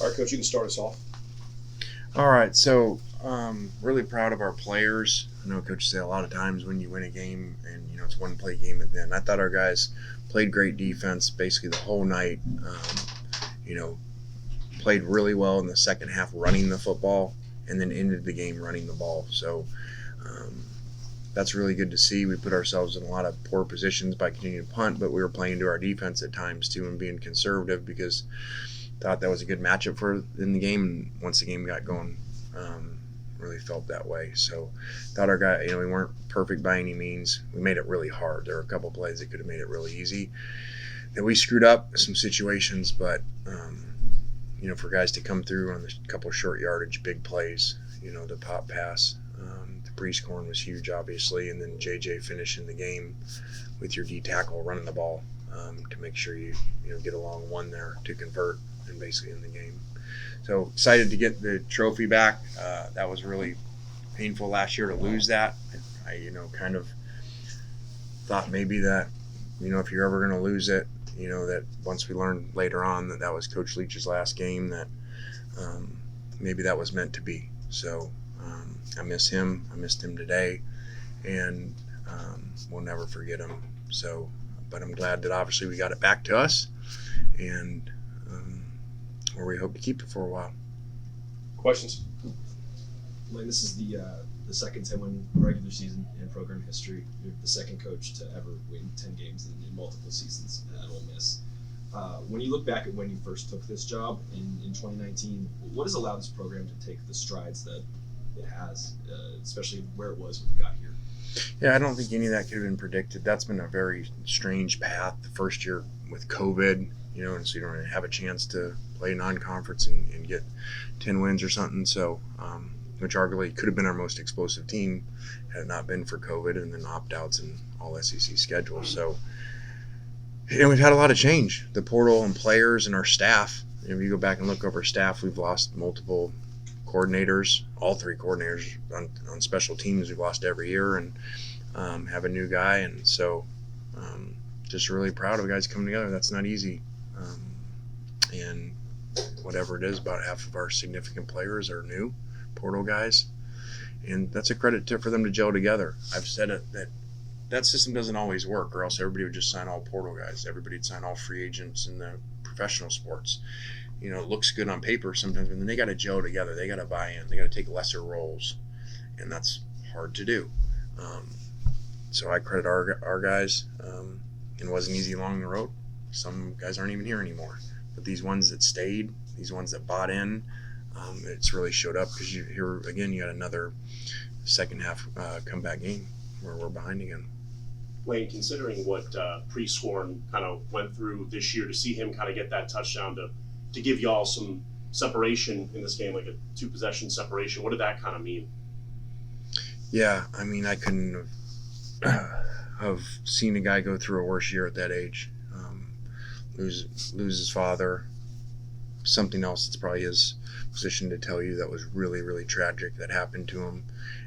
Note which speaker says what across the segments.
Speaker 1: All right, Coach, you can start us off.
Speaker 2: All right, so really proud of our players. I know Coach say a lot of times when you win a game and it's one play game at the end. I thought our guys played great defense basically the whole night. Played really well in the second half running the football and then ended the game running the ball. So that's really good to see. We put ourselves in a lot of poor positions by continuing to punt, but we were playing to our defense at times too and being conservative because thought that was a good matchup for in the game. And once the game got going, really felt that way. So thought our guy, we weren't perfect by any means. We made it really hard. There were a couple plays that could have made it really easy. That we screwed up some situations, but for guys to come through on a couple short yardage, big plays, the pop pass, the pre-scoring was huge, obviously, and then JJ finishing the game with your D tackle running the ball to make sure you get along one there to convert and basically in the game. So excited to get the trophy back. That was really painful last year to lose that. I kind of thought maybe that, if you're ever going to lose it, that once we learned later on that was Coach Leach's last game, that maybe that was meant to be. So I miss him. I missed him today, and we'll never forget him. So, but I'm glad that obviously we got it back to us, and where we hope to keep it for a while.
Speaker 1: Questions?
Speaker 3: Lane, this is the second 10-win regular season in program history. You're the second coach to ever win 10 games in multiple seasons at Ole Miss. When you look back at when you first took this job in 2019, what has allowed this program to take the strides that it has, especially where it was when you got here?
Speaker 2: Yeah, I don't think any of that could have been predicted. That's been a very strange path. The first year with COVID, and so you don't really have a chance to play non-conference and get 10 wins or something. So, which arguably could have been our most explosive team had it not been for COVID and then opt-outs and all SEC schedules. So, we've had a lot of change. The portal and players and our staff. If you go back and look over staff, we've lost multiple coordinators, all three coordinators on special teams. We've lost every year and have a new guy. And so just really proud of the guys coming together. That's not easy. And whatever it is, about half of our significant players are new portal guys. And that's a credit for them to gel together. I've said it that system doesn't always work, or else everybody would just sign all portal guys. Everybody'd sign all free agents in the professional sports. It looks good on paper sometimes, but then they got to gel together. They got to buy in. They got to take lesser roles, and that's hard to do. So I credit our guys. It wasn't easy along the road. Some guys aren't even here anymore, but these ones that stayed, these ones that bought in, it's really showed up because you got another second half comeback game where we're behind again.
Speaker 4: Lane, considering what Pre-Scorn kind of went through this year, to see him kind of get that touchdown to give y'all some separation in this game, like a 2-possession separation, what did that kind of mean?
Speaker 2: Yeah, I mean, I couldn't have seen a guy go through a worse year at that age. Lose his father, something else that's probably his position to tell you that was really, really tragic that happened to him.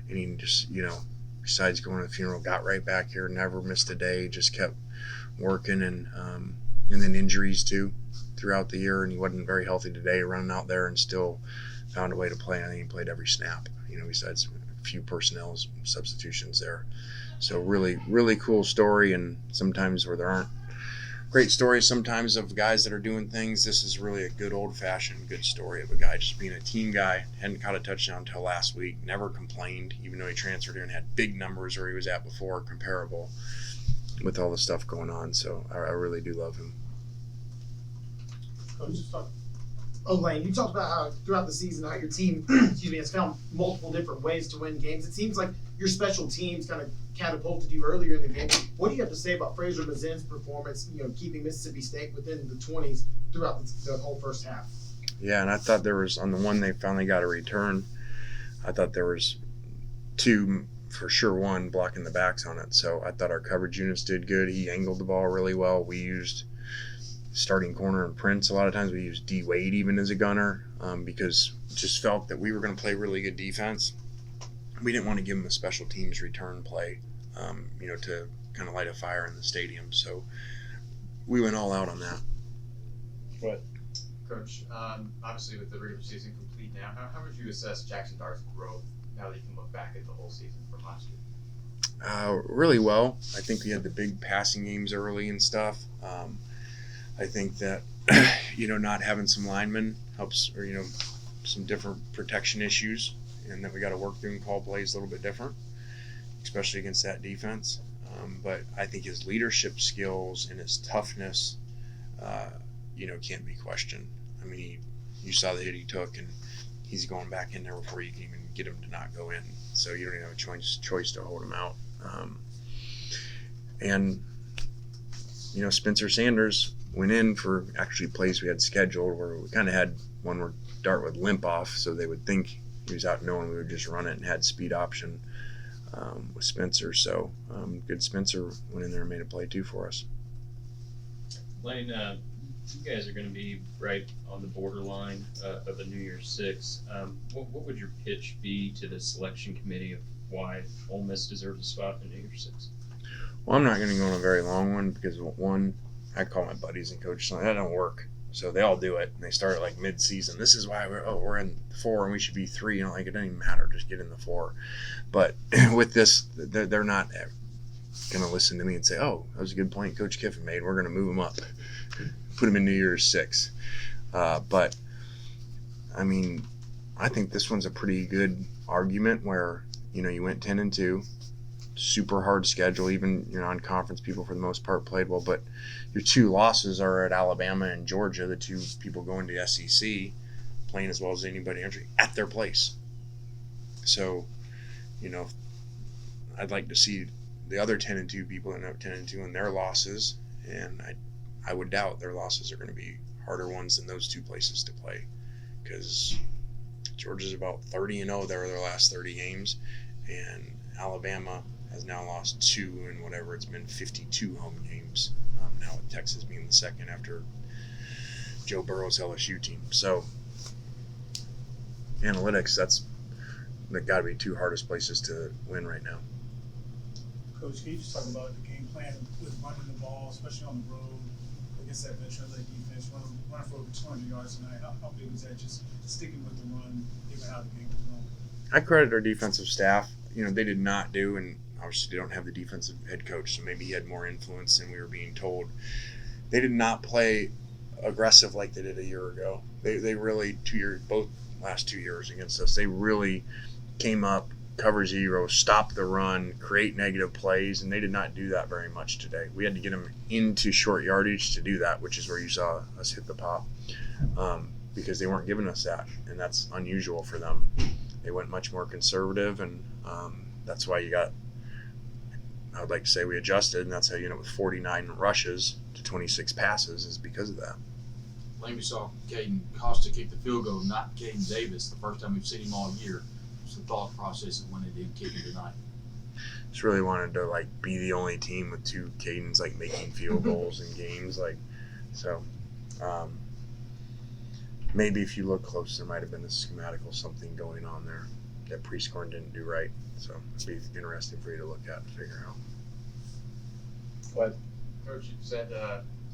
Speaker 2: And he just, besides going to the funeral, got right back here, never missed a day, just kept working, and then injuries too throughout the year, and he wasn't very healthy today, running out there and still found a way to play. I think he played every snap, besides a few personnel substitutions there. So really, really cool story, and sometimes where there aren't great stories sometimes of guys that are doing things, this is really a good old-fashioned good story of a guy just being a team guy. Hadn't caught a touchdown until last week, never complained, even though he transferred here and had big numbers where he was at before, comparable with all the stuff going on. So I really do love him.
Speaker 5: Lane, you talked about how throughout the season how your team has found multiple different ways to win games. It seems like your special teams kind of catapulted you earlier in the game. What do you have to say about Fraser Mazin's performance, keeping Mississippi State within the 20s throughout the whole first half?
Speaker 2: Yeah, and I thought there was, on the one they finally got a return, I thought there was two, for sure one, blocking the backs on it. So I thought our coverage units did good. He angled the ball really well. We used starting corner and Prince a lot of times. We used D. Wade even as a gunner because just felt that we were going to play really good defense. We didn't want to give him a special teams return play, to kind of light a fire in the stadium. So we went all out on that.
Speaker 1: Right.
Speaker 6: Coach, obviously with the regular season complete now, how would you assess Jackson Dart's growth now that you can look back at the whole season from last year?
Speaker 2: Really well. I think we had the big passing games early and stuff. I think that not having some linemen helps, or some different protection issues, and that we got to work through and call plays a little bit different, especially against that defense. But I think his leadership skills and his toughness, can't be questioned. I mean, you saw the hit he took, and he's going back in there before you can even get him to not go in. So you don't even have a choice to hold him out. And Spencer Sanders went in for actually plays we had scheduled where we kind of had one where Dart would limp off, so they would think he was out knowing we would just run it and had speed option with Spencer. So good Spencer went in there and made a play too for us.
Speaker 7: Lane, you guys are going to be right on the borderline of a New Year's Six. What would your pitch be to the selection committee of why Ole Miss deserves a spot in New Year's Six?
Speaker 2: Well, I'm not going to go on a very long one because, one, I call my buddies and coaches, that don't work. So they all do it, and they start at like mid-season. This is why we're in 4 and we should be 3. It doesn't even matter. Just get in the 4. But with this, they're not going to listen to me and say, "Oh, that was a good point Coach Kiffin made. We're going to move him up, put him in New Year's Six." But I mean, I think this one's a pretty good argument where you went 10-2. Super hard schedule, even your non-conference people for the most part played well, but your 2 losses are at Alabama and Georgia, the 2 people going to SEC, playing as well as anybody entry at their place. So, I'd like to see the other 10-2 people end up 10-2 in their losses, and I would doubt their losses are going to be harder ones than those 2 places to play, because Georgia's about 30-0 their last 30 games, and Alabama has now lost 2 in whatever it's been 52 home games. Now with Texas being the second after Joe Burrow's LSU team. So analytics, that's got to be 2 hardest places to win right now.
Speaker 8: Coach, can you just talk about the game plan with running the ball, especially on the road against that veteran league defense, running for over 200 yards tonight? How big was that, just sticking with the run, given how the game was going?
Speaker 2: I credit our defensive staff. They did not do, and obviously they don't have the defensive head coach, so maybe he had more influence than we were being told. They did not play aggressive like they did a year ago. They really, both last 2 years against us, they really came up, cover 0, stop the run, create negative plays, and they did not do that very much today. We had to get them into short yardage to do that, which is where you saw us hit the pop, because they weren't giving us that, and that's unusual for them. They went much more conservative, and that's why I would like to say we adjusted, and that's how you end up with 49 rushes to 26 passes, is because of that.
Speaker 9: Lane, we saw Caden Costa kick the field goal, not Caden Davis, the first time we've seen him all year. What's the thought process of when they did kick him tonight?
Speaker 2: Just really wanted to be the only team with 2 Cadens making field goals in games, so. Maybe if you look close, there might have been a schematical something going on there that Prescorn didn't do right. So it'd be interesting for you to look at and figure out.
Speaker 1: Go ahead.
Speaker 6: Coach, you said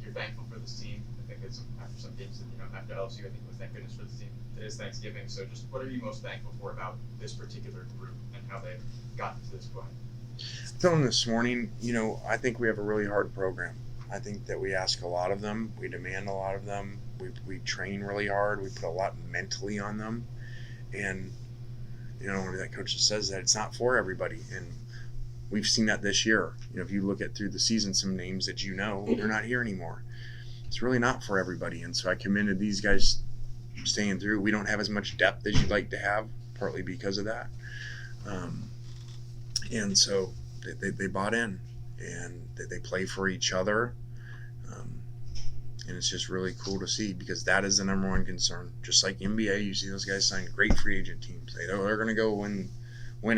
Speaker 6: you're thankful for this team. I think it's after some games, after LSU, I think it was thank goodness for this team. It is Thanksgiving, so just what are you most thankful for about this particular group and how they've gotten to this point?
Speaker 2: Telling this morning, I think we have a really hard program. I think that we ask a lot of them. We demand a lot of them. We train really hard. We put a lot mentally on them. And, when that coach says that, it's not for everybody. And we've seen that this year. If you look at through the season, some names that they're not here anymore. It's really not for everybody. And so I commended these guys staying through. We don't have as much depth as you'd like to have, partly because of that. And so they bought in, and they play for each other. And it's just really cool to see, because that is the number one concern. Just like NBA, you see those guys sign great free agent teams. They're going to go win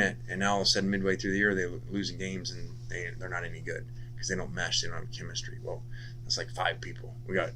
Speaker 2: it, and now all of a sudden midway through the year they're losing games and they're not any good because they don't mesh, they don't have chemistry. Well, that's like 5 people. We got